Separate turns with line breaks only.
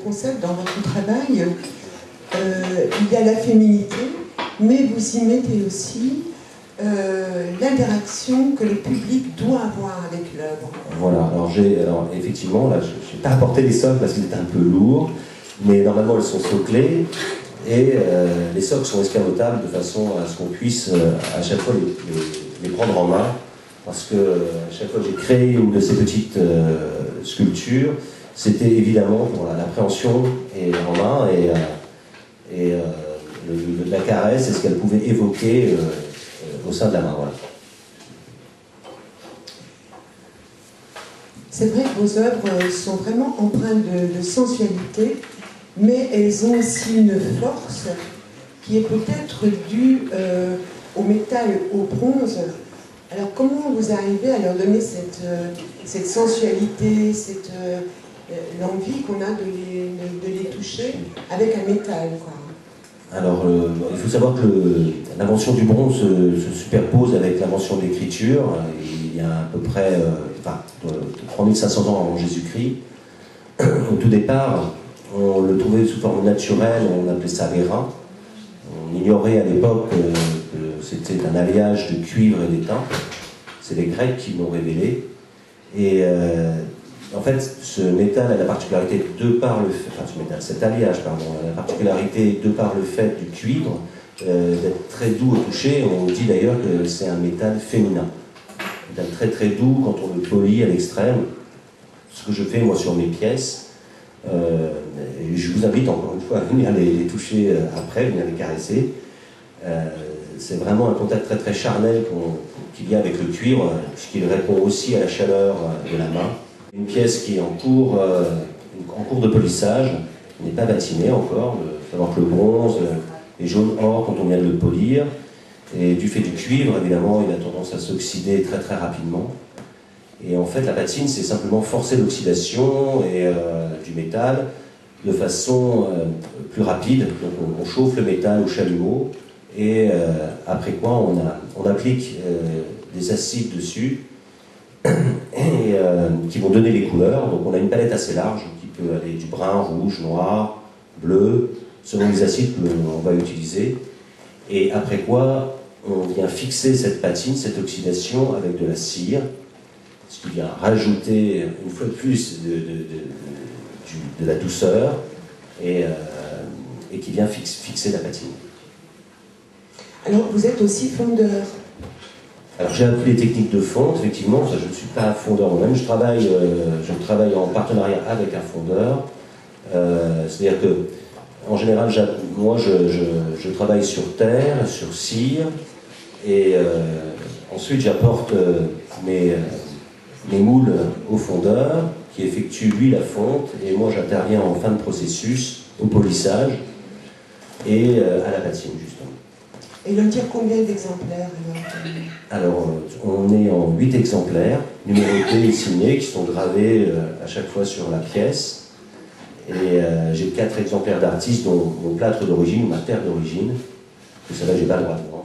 concept dans votre travail. Il y a la féminité, mais vous y mettez aussi l'interaction que le public doit avoir avec l'œuvre.
Voilà, alors effectivement, là, je n'ai pas apporté les socles parce qu'ils étaient un peu lourds, mais normalement elles sont soclées, et les socles sont escamotables de façon à ce qu'on puisse à chaque fois les prendre en main, parce que à chaque fois que j'ai créé une de ces petites sculptures, c'était évidemment pour l'appréhension et en main, et la caresse et ce qu'elle pouvait évoquer au sein de la main. Voilà.
C'est vrai que vos œuvres sont vraiment empreintes de sensualité, mais elles ont aussi une force qui est peut-être due au métal, au bronze. Alors comment vous arrivez à leur donner cette sensualité, l'envie qu'on a de les toucher avec un métal, quoi?
Alors, il faut savoir que l'invention du bronze se superpose avec l'invention de l'écriture. Il y a à peu près 3500 ans avant Jésus-Christ. Au tout départ, on le trouvait sous forme naturelle, on appelait ça l'airain. On ignorait à l'époque que c'était un alliage de cuivre et d'étain. C'est les Grecs qui l'ont révélé. Et en fait, ce métal a la particularité, cet alliage, pardon, a la particularité, de par le fait du cuivre, d'être très doux au toucher. On dit d'ailleurs que c'est un métal féminin. Un métal très très doux quand on le polit à l'extrême. Ce que je fais moi sur mes pièces. Et je vous invite encore une fois à venir les toucher après, venir les caresser. C'est vraiment un contact très très charnel qu'il y a avec le cuivre, puisqu'il répond aussi à la chaleur de la main. Une pièce qui est en cours de polissage, qui n'est pas batinée encore. Il faut savoir que le bronze est jaune or quand on vient de le polir, et du fait du cuivre, évidemment, il a tendance à s'oxyder très très rapidement. Et en fait, la patine, c'est simplement forcer l'oxydation du métal de façon plus rapide. Donc on chauffe le métal au chalumeau, et après quoi on applique des acides dessus, et qui vont donner les couleurs. Donc on a une palette assez large qui peut aller du brun, rouge, noir, bleu, selon les acides que l'on va utiliser. Et après quoi on vient fixer cette patine, cette oxydation avec de la cire, ce qui vient rajouter une fois de plus de la douceur, et qui vient fixer la patine.
Alors vous êtes aussi fondeur.
Alors j'ai appris les techniques de fonte, effectivement, je ne suis pas fondeur moi-même, je travaille en partenariat avec un fondeur. C'est-à-dire que, en général, moi je travaille sur terre, sur cire, et ensuite j'apporte mes moules au fondeur, qui effectue lui la fonte, et moi j'interviens en fin de processus, au polissage, et à la patine, justement.
Et il en tire combien d'exemplaires
alors, on est en 8 exemplaires, numérotés et signés, qui sont gravés à chaque fois sur la pièce. Et j'ai 4 exemplaires d'artistes, dont mon plâtre d'origine, ou ma terre d'origine. Tout ça là, j'ai pas le droit de vendre.